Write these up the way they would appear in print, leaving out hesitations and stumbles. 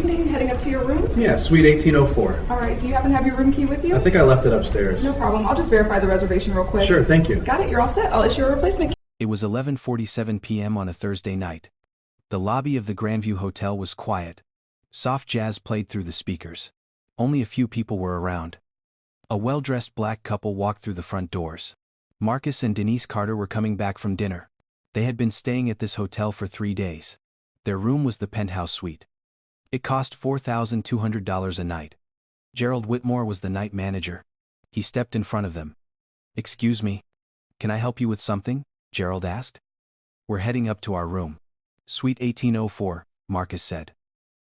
evening. Heading up to your room? Yeah, suite 1804. All right. Do you happen to have your room key with you? I think I left it upstairs. No problem. I'll just verify the reservation real quick. Sure, thank you. Got it. You're all set. I'll issue a replacement key. It was 11:47 p.m. on a Thursday night. The lobby of the Grandview Hotel was quiet. Soft jazz played through the speakers. Only a few people were around. A well-dressed black couple walked through the front doors. Marcus and Denise Carter were coming back from dinner. They had been staying at this hotel for 3 days. Their room was the penthouse suite. It cost $4,200 a night. Gerald Whitmore was the night manager. He stepped in front of them. "Excuse me. Can I help you with something?" Gerald asked. "We're heading up to our room. Suite 1804, Marcus said.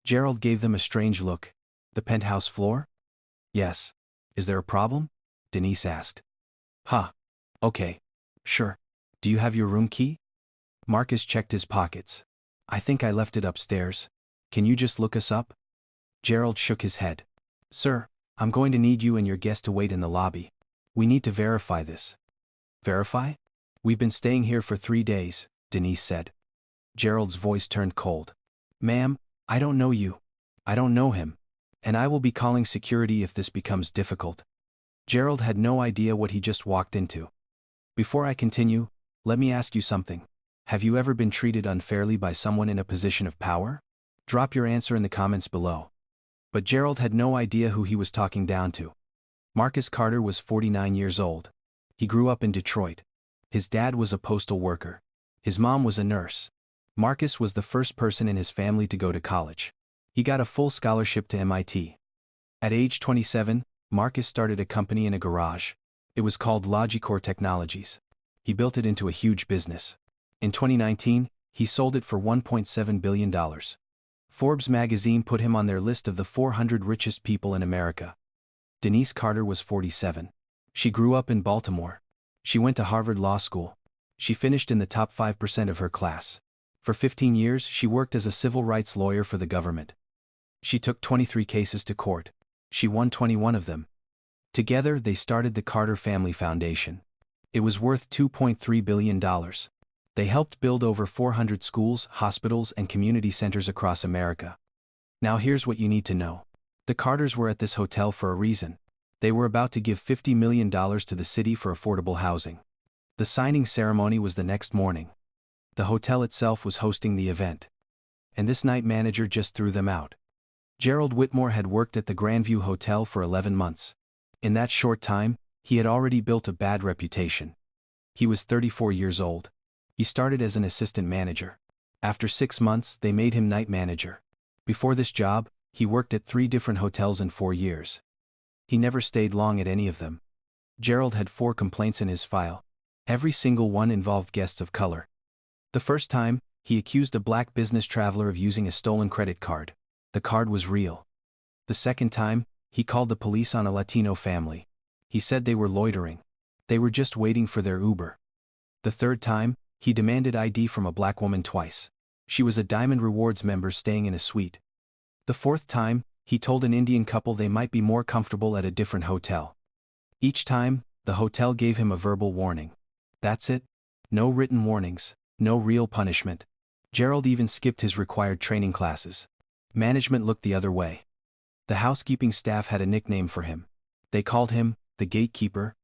Gerald gave them a strange look. "The penthouse floor?" "Yes. Is there a problem?" Denise asked. "Huh. Okay. Sure. Do you have your room key?" Marcus checked his pockets. "I think I left it upstairs. Can you just look us up?" Gerald shook his head. "Sir, I'm going to need you and your guest to wait in the lobby. We need to verify this." "Verify? We've been staying here for 3 days," Denise said. Gerald's voice turned cold. "Ma'am, I don't know you. I don't know him. And I will be calling security if this becomes difficult." Gerald had no idea what he just walked into. "Before I continue, let me ask you something. Have you ever been treated unfairly by someone in a position of power? Drop your answer in the comments below." But Gerald had no idea who he was talking down to. Marcus Carter was 49 years old. He grew up in Detroit. His dad was a postal worker. His mom was a nurse. Marcus was the first person in his family to go to college. He got a full scholarship to MIT. At age 27, Marcus started a company in a garage. It was called Logicor Technologies. He built it into a huge business. In 2019, he sold it for $1.7 billion. Forbes magazine put him on their list of the 400 richest people in America. Denise Carter was 47. She grew up in Baltimore. She went to Harvard Law School. She finished in the top 5% of her class. For 15 years, she worked as a civil rights lawyer for the government. She took 23 cases to court. She won 21 of them. Together, they started the Carter Family Foundation. It was worth $2.3 billion. They helped build over 400 schools, hospitals, and community centers across America. Now here's what you need to know. The Carters were at this hotel for a reason. They were about to give $50 million to the city for affordable housing. The signing ceremony was the next morning. The hotel itself was hosting the event. And this night manager just threw them out. Gerald Whitmore had worked at the Grandview Hotel for 11 months. In that short time, he had already built a bad reputation. He was 34 years old. He started as an assistant manager. After 6 months, they made him night manager. Before this job, he worked at 3 different hotels in 4 years. He never stayed long at any of them. Gerald had 4 complaints in his file. Every single one involved guests of color. The first time, he accused a black business traveler of using a stolen credit card. The card was real. The second time, he called the police on a Latino family. He said they were loitering. They were just waiting for their Uber. The third time, he demanded ID from a black woman twice. She was a Diamond Rewards member staying in a suite. The fourth time, he told an Indian couple they might be more comfortable at a different hotel. Each time, the hotel gave him a verbal warning. That's it. No written warnings, no real punishment. Gerald even skipped his required training classes. Management looked the other way. The housekeeping staff had a nickname for him. They called him the gatekeeper.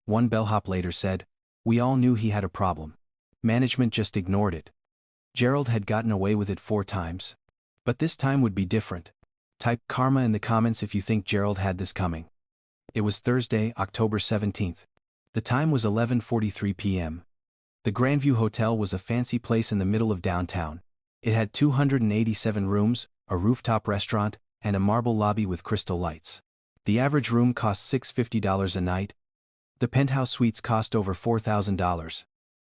One bellhop later said, "We all knew he had a problem. Management just ignored it." Gerald had gotten away with it 4 times. But this time would be different. Type karma in the comments if you think Gerald had this coming. It was Thursday, October 17th. The time was 11:43 p.m. The Grandview Hotel was a fancy place in the middle of downtown. It had 287 rooms, a rooftop restaurant, and a marble lobby with crystal lights. The average room cost $650 a night. The penthouse suites cost over $4,000.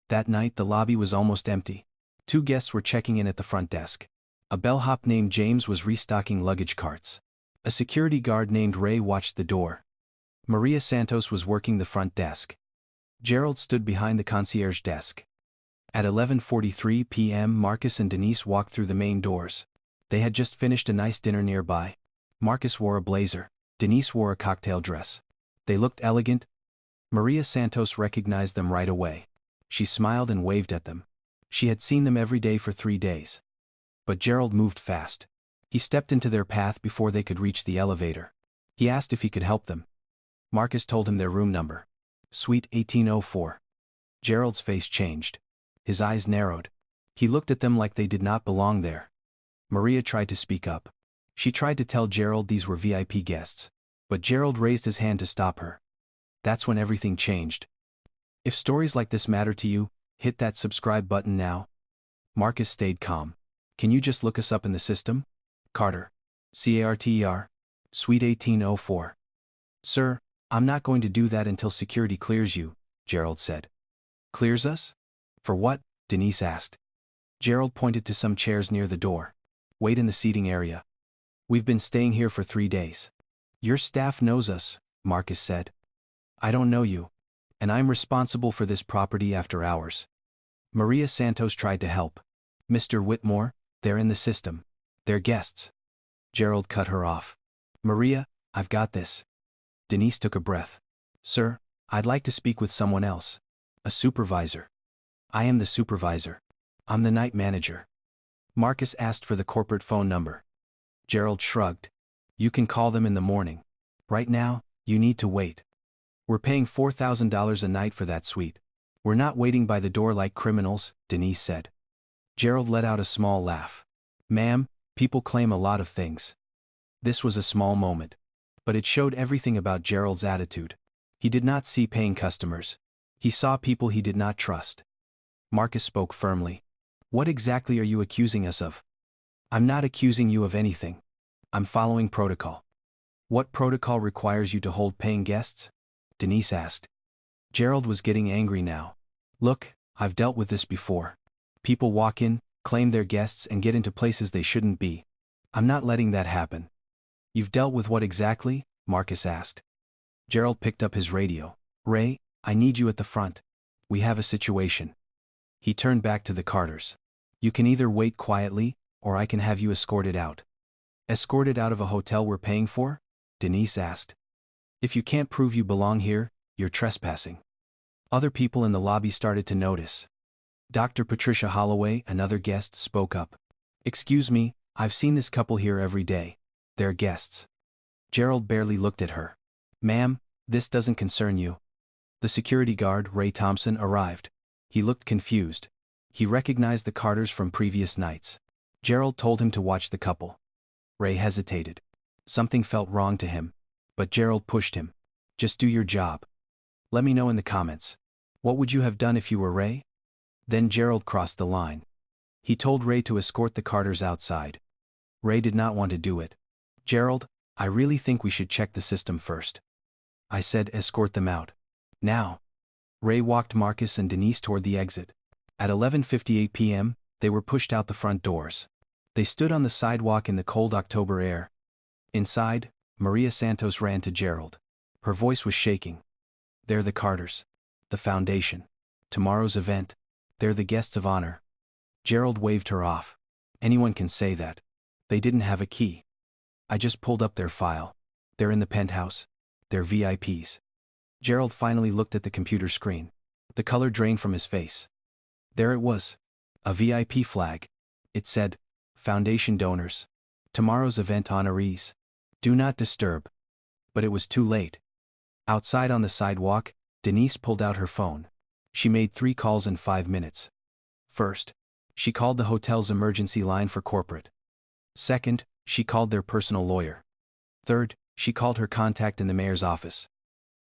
That night the lobby was almost empty. 2 guests were checking in at the front desk. A bellhop named James was restocking luggage carts. A security guard named Ray watched the door. Maria Santos was working the front desk. Gerald stood behind the concierge desk. At 11:43 p.m. Marcus and Denise walked through the main doors. They had just finished a nice dinner nearby. Marcus wore a blazer. Denise wore a cocktail dress. They looked elegant. Maria Santos recognized them right away. She smiled and waved at them. She had seen them every day for 3 days. But Gerald moved fast. He stepped into their path before they could reach the elevator. He asked if he could help them. Marcus told him their room number. Suite 1804. Gerald's face changed. His eyes narrowed. He looked at them like they did not belong there. Maria tried to speak up. She tried to tell Gerald these were VIP guests. But Gerald raised his hand to stop her. That's when everything changed. If stories like this matter to you, hit that subscribe button now. Marcus stayed calm. Can you just look us up in the system? Carter. Carter. Suite 1804. Sir, I'm not going to do that until security clears you, Gerald said. Clears us? For what? Denise asked. Gerald pointed to some chairs near the door. Wait in the seating area. We've been staying here for 3 days. Your staff knows us, Marcus said. I don't know you. And I'm responsible for this property after hours. Maria Santos tried to help. Mr. Whitmore, they're in the system. They're guests. Gerald cut her off. Maria, I've got this. Denise took a breath. Sir, I'd like to speak with someone else. A supervisor. I am the supervisor. I'm the night manager. Marcus asked for the corporate phone number. Gerald shrugged. You can call them in the morning. Right now, you need to wait. We're paying $4,000 a night for that suite. We're not waiting by the door like criminals, Denise said. Gerald let out a small laugh. Ma'am, people claim a lot of things. This was a small moment. But it showed everything about Gerald's attitude. He did not see paying customers. He saw people he did not trust. Marcus spoke firmly. What exactly are you accusing us of? I'm not accusing you of anything. I'm following protocol. What protocol requires you to hold paying guests? Denise asked. Gerald was getting angry now. Look, I've dealt with this before. People walk in, claim they're guests and get into places they shouldn't be. I'm not letting that happen. You've dealt with what exactly? Marcus asked. Gerald picked up his radio. Ray, I need you at the front. We have a situation. He turned back to the Carters. You can either wait quietly, or I can have you escorted out. Escorted out of a hotel we're paying for? Denise asked. If you can't prove you belong here, you're trespassing. Other people in the lobby started to notice. Dr. Patricia Holloway, another guest, spoke up. Excuse me, I've seen this couple here every day. They're guests. Gerald barely looked at her. Ma'am, this doesn't concern you. The security guard, Ray Thompson, arrived. He looked confused. He recognized the Carters from previous nights. Gerald told him to watch the couple. Ray hesitated. Something felt wrong to him. But Gerald pushed him. Just do your job. Let me know in the comments. What would you have done if you were Ray? Then Gerald crossed the line. He told Ray to escort the Carters outside. Ray did not want to do it. Gerald, I really think we should check the system first. I said escort them out. Now. Ray walked Marcus and Denise toward the exit. At 11:58 p.m., they were pushed out the front doors. They stood on the sidewalk in the cold October air. Inside, Maria Santos ran to Gerald. Her voice was shaking. They're the Carters. The foundation. Tomorrow's event. They're the guests of honor. Gerald waved her off. Anyone can say that. They didn't have a key. I just pulled up their file. They're in the penthouse. They're VIPs. Gerald finally looked at the computer screen. The color drained from his face. There it was. A VIP flag. It said, Foundation donors. Tomorrow's event honorees. Do not disturb. But it was too late. Outside on the sidewalk, Denise pulled out her phone. She made 3 calls in 5 minutes. First, she called the hotel's emergency line for corporate. Second, she called their personal lawyer. Third, she called her contact in the mayor's office.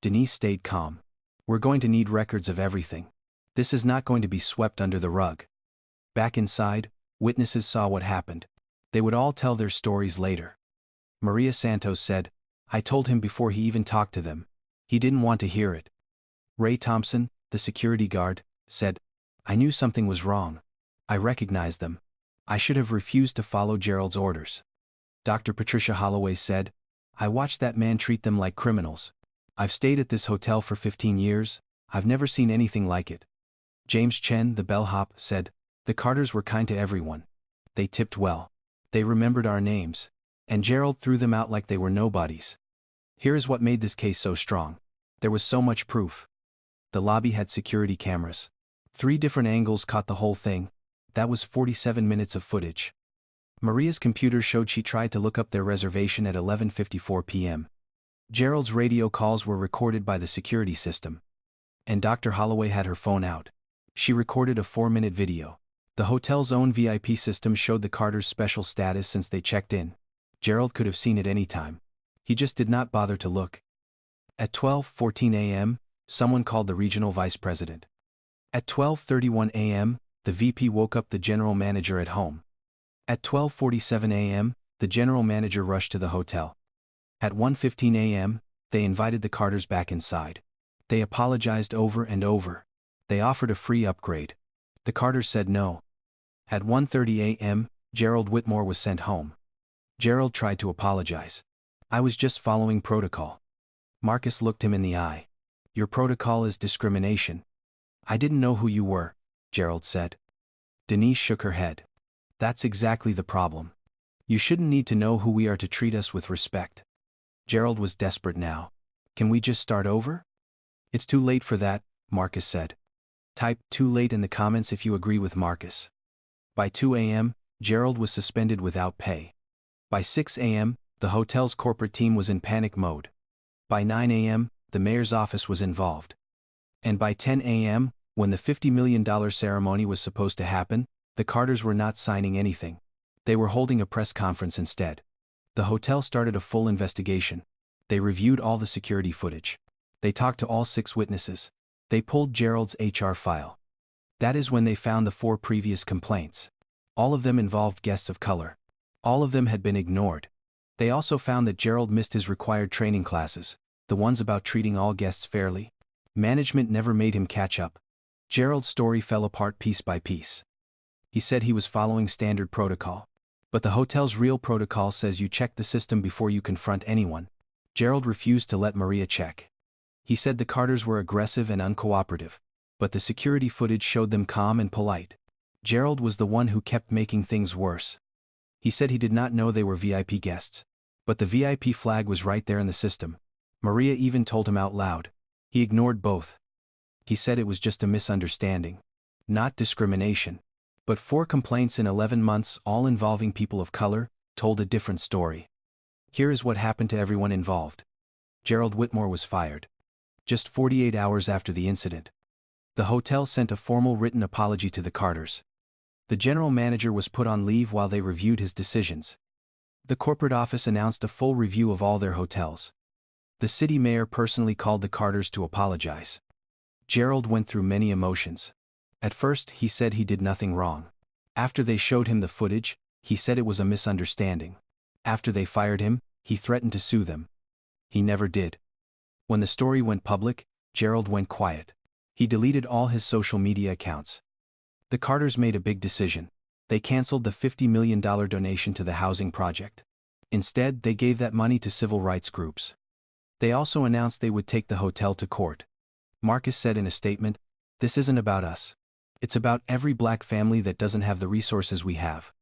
Denise stayed calm. We're going to need records of everything. This is not going to be swept under the rug. Back inside, witnesses saw what happened. They would all tell their stories later. Maria Santos said, I told him before he even talked to them. He didn't want to hear it. Ray Thompson, the security guard, said, I knew something was wrong. I recognized them. I should have refused to follow Gerald's orders. Dr. Patricia Holloway said, I watched that man treat them like criminals. I've stayed at this hotel for 15 years, I've never seen anything like it. James Chen, the bellhop, said, the Carters were kind to everyone. They tipped well. They remembered our names. And Gerald threw them out like they were nobodies. Here is what made this case so strong. There was so much proof. The lobby had security cameras. 3 different angles caught the whole thing. That was 47 minutes of footage. Maria's computer showed she tried to look up their reservation at 11:54 p.m. Gerald's radio calls were recorded by the security system. And Dr. Holloway had her phone out. She recorded a 4-minute video. The hotel's own VIP system showed the Carters' special status since they checked in. Gerald could have seen it any time. He just did not bother to look. At 12:14 a.m., someone called the regional vice president. At 12:31 a.m., the VP woke up the general manager at home. At 12:47 a.m., the general manager rushed to the hotel. At 1:15 a.m., they invited the Carters back inside. They apologized over and over. They offered a free upgrade. The Carters said no. At 1:30 a.m., Gerald Whitmore was sent home. Gerald tried to apologize. "I was just following protocol." Marcus looked him in the eye. "Your protocol is discrimination." "I didn't know who you were," Gerald said. Denise shook her head. "That's exactly the problem. You shouldn't need to know who we are to treat us with respect." Gerald was desperate now. "Can we just start over?" "It's too late for that," Marcus said. Type "too late" in the comments if you agree with Marcus. By 2 a.m., Gerald was suspended without pay. By 6 a.m., the hotel's corporate team was in panic mode. By 9 a.m., the mayor's office was involved. And by 10 a.m., when the $50 million ceremony was supposed to happen, the Carters were not signing anything. They were holding a press conference instead. The hotel started a full investigation. They reviewed all the security footage. They talked to all 6 witnesses. They pulled Gerald's HR file. That is when they found the 4 previous complaints. All of them involved guests of color. All of them had been ignored. They also found that Gerald missed his required training classes, the ones about treating all guests fairly. Management never made him catch up. Gerald's story fell apart piece by piece. He said he was following standard protocol. But the hotel's real protocol says you check the system before you confront anyone. Gerald refused to let Maria check. He said the Carters were aggressive and uncooperative, but the security footage showed them calm and polite. Gerald was the one who kept making things worse. He said he did not know they were VIP guests. But the VIP flag was right there in the system. Maria even told him out loud. He ignored both. He said it was just a misunderstanding. Not discrimination. But 4 complaints in 11 months, all involving people of color, told a different story. Here is what happened to everyone involved. Gerald Whitmore was fired. Just 48 hours after the incident. The hotel sent a formal written apology to the Carters. The general manager was put on leave while they reviewed his decisions. The corporate office announced a full review of all their hotels. The city mayor personally called the Carters to apologize. Gerald went through many emotions. At first, he said he did nothing wrong. After they showed him the footage, he said it was a misunderstanding. After they fired him, he threatened to sue them. He never did. When the story went public, Gerald went quiet. He deleted all his social media accounts. The Carters made a big decision. They canceled the $50 million donation to the housing project. Instead, they gave that money to civil rights groups. They also announced they would take the hotel to court. Marcus said in a statement, "This isn't about us. It's about every black family that doesn't have the resources we have."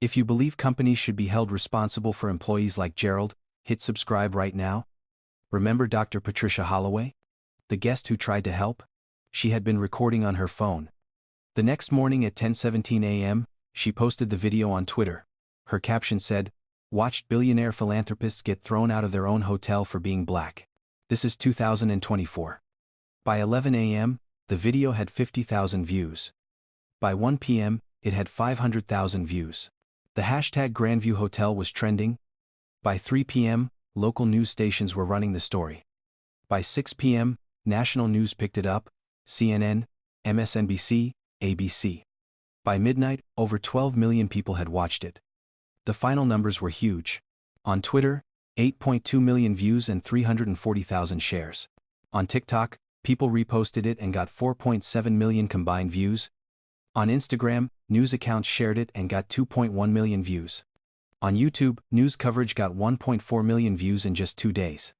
If you believe companies should be held responsible for employees like Gerald, hit subscribe right now. Remember Dr. Patricia Holloway? The guest who tried to help? She had been recording on her phone. The next morning at 10:17 a.m., she posted the video on Twitter. Her caption said, "Watched billionaire philanthropists get thrown out of their own hotel for being black. This is 2024. By 11 a.m., the video had 50,000 views. By 1 p.m., it had 500,000 views. The hashtag Grandview Hotel was trending. By 3 p.m., local news stations were running the story. By 6 p.m., national news picked it up, CNN, MSNBC, ABC. By midnight, over 12 million people had watched it. The final numbers were huge. On Twitter, 8.2 million views and 340,000 shares. On TikTok, people reposted it and got 4.7 million combined views. On Instagram, news accounts shared it and got 2.1 million views. On YouTube, news coverage got 1.4 million views in just 2 days.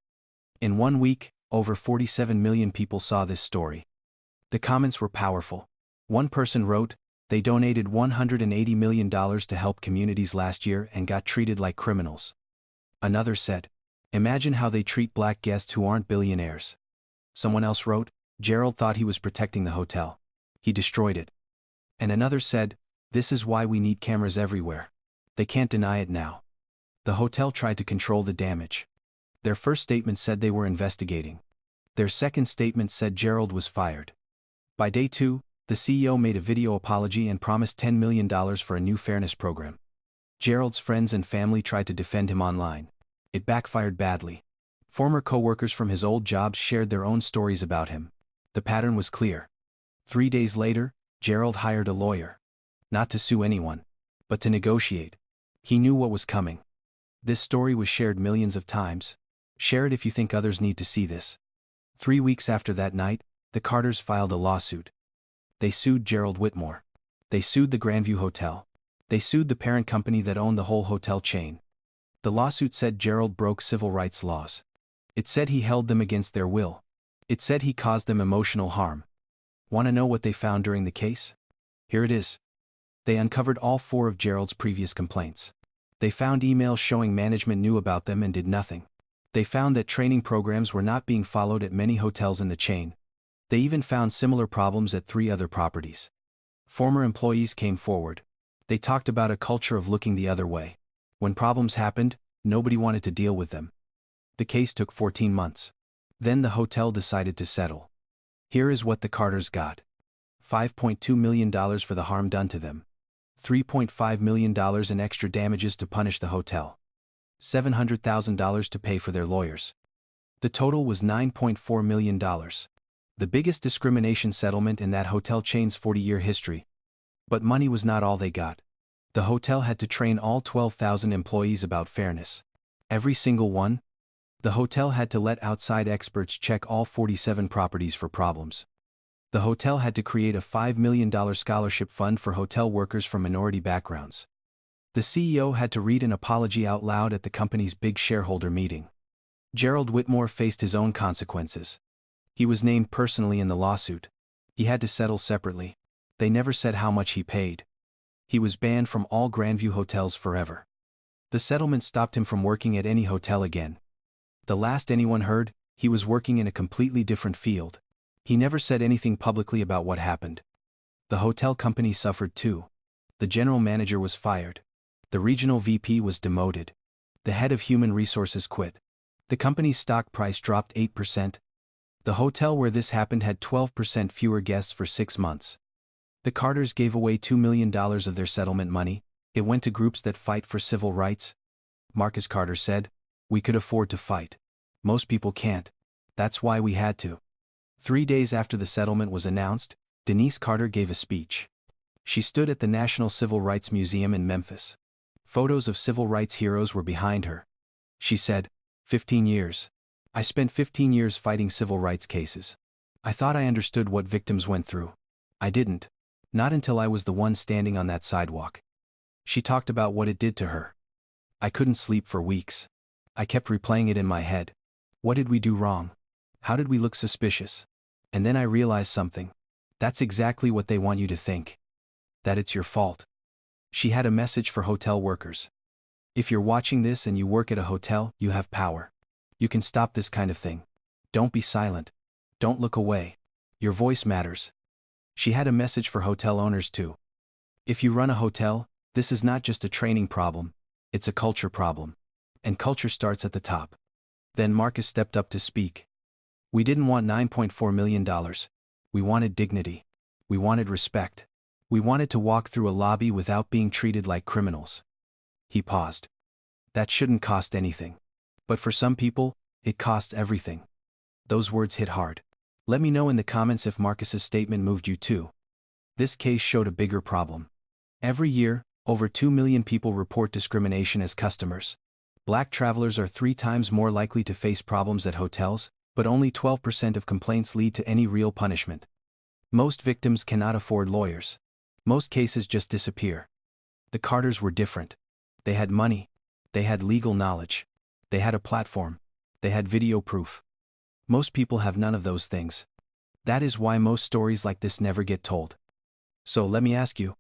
In 1 week, over 47 million people saw this story. The comments were powerful. One person wrote, "They donated $180 million to help communities last year and got treated like criminals." Another said, "Imagine how they treat black guests who aren't billionaires." Someone else wrote, "Gerald thought he was protecting the hotel. He destroyed it." And another said, "This is why we need cameras everywhere. They can't deny it now. The hotel tried to control the damage. Their first statement said they were investigating. Their second statement said Gerald was fired. By day 2, the CEO made a video apology and promised $10 million for a new fairness program. Gerald's friends and family tried to defend him online. It backfired badly. Former co-workers from his old jobs shared their own stories about him. The pattern was clear. 3 days later, Gerald hired a lawyer. Not to sue anyone, but to negotiate. He knew what was coming. This story was shared millions of times. Share it if you think others need to see this. 3 weeks after that night, the Carters filed a lawsuit. They sued Gerald Whitmore. They sued the Grandview Hotel. They sued the parent company that owned the whole hotel chain. The lawsuit said Gerald broke civil rights laws. It said he held them against their will. It said he caused them emotional harm. Want to know what they found during the case? Here it is. They uncovered all 4 of Gerald's previous complaints. They found emails showing management knew about them and did nothing. They found that training programs were not being followed at many hotels in the chain. They even found similar problems at 3 other properties. Former employees came forward. They talked about a culture of looking the other way. When problems happened, nobody wanted to deal with them. The case took 14 months. Then the hotel decided to settle. Here is what the Carters got. $5.2 million for the harm done to them. $3.5 million in extra damages to punish the hotel. $700,000 to pay for their lawyers. The total was $9.4 million. The biggest discrimination settlement in that hotel chain's 40-year history. But money was not all they got. The hotel had to train all 12,000 employees about fairness. Every single one. The hotel had to let outside experts check all 47 properties for problems. The hotel had to create a $5 million scholarship fund for hotel workers from minority backgrounds. The CEO had to read an apology out loud at the company's big shareholder meeting. Gerald Whitmore faced his own consequences. He was named personally in the lawsuit. He had to settle separately. They never said how much he paid. He was banned from all Grandview hotels forever. The settlement stopped him from working at any hotel again. The last anyone heard, he was working in a completely different field. He never said anything publicly about what happened. The hotel company suffered too. The general manager was fired. The regional VP was demoted. The head of human resources quit. The company's stock price dropped 8%. The hotel where this happened had 12% fewer guests for 6 months. The Carters gave away $2 million of their settlement money. It went to groups that fight for civil rights. Marcus Carter said, "We could afford to fight. Most people can't. That's why we had to." 3 days after the settlement was announced, Denise Carter gave a speech. She stood at the National Civil Rights Museum in Memphis. Photos of civil rights heroes were behind her. She said, 15 years. I spent 15 years fighting civil rights cases. I thought I understood what victims went through. I didn't. Not until I was the one standing on that sidewalk. She talked about what it did to her. I couldn't sleep for weeks. I kept replaying it in my head. What did we do wrong? How did we look suspicious? And then I realized something. That's exactly what they want you to think. That it's your fault. She had a message for hotel workers. If you're watching this and you work at a hotel, you have power. You can stop this kind of thing. Don't be silent. Don't look away. Your voice matters. She had a message for hotel owners too. If you run a hotel, this is not just a training problem, it's a culture problem. And culture starts at the top. Then Marcus stepped up to speak. We didn't want $9.4 million. We wanted dignity. We wanted respect. We wanted to walk through a lobby without being treated like criminals. He paused. That shouldn't cost anything. But for some people, it costs everything. Those words hit hard. Let me know in the comments if Marcus's statement moved you too. This case showed a bigger problem. Every year, over 2 million people report discrimination as customers. Black travelers are 3 times more likely to face problems at hotels, but only 12% of complaints lead to any real punishment. Most victims cannot afford lawyers. Most cases just disappear. The Carters were different. They had money. They had legal knowledge. They had a platform. They had video proof. Most people have none of those things. That is why most stories like this never get told. So let me ask you,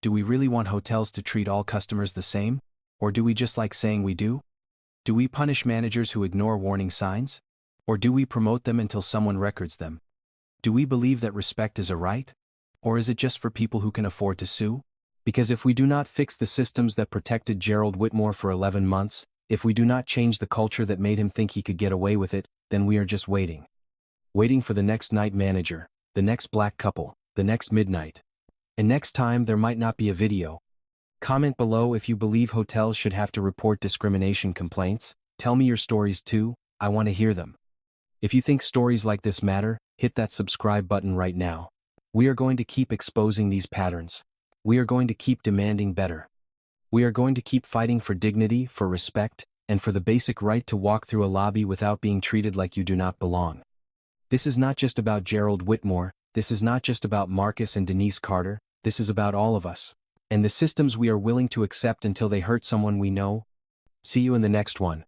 do we really want hotels to treat all customers the same? Or do we just like saying we do? Do we punish managers who ignore warning signs? Or do we promote them until someone records them? Do we believe that respect is a right? Or is it just for people who can afford to sue? Because if we do not fix the systems that protected Gerald Whitmore for 11 months, if we do not change the culture that made him think he could get away with it, then we are just waiting. Waiting for the next night manager, the next black couple, the next midnight. And next time there might not be a video. Comment below if you believe hotels should have to report discrimination complaints. Tell me your stories too, I want to hear them. If you think stories like this matter, hit that subscribe button right now. We are going to keep exposing these patterns. We are going to keep demanding better. We are going to keep fighting for dignity, for respect, and for the basic right to walk through a lobby without being treated like you do not belong. This is not just about Gerald Whitmore, this is not just about Marcus and Denise Carter, this is about all of us. And the systems we are willing to accept until they hurt someone we know. See you in the next one.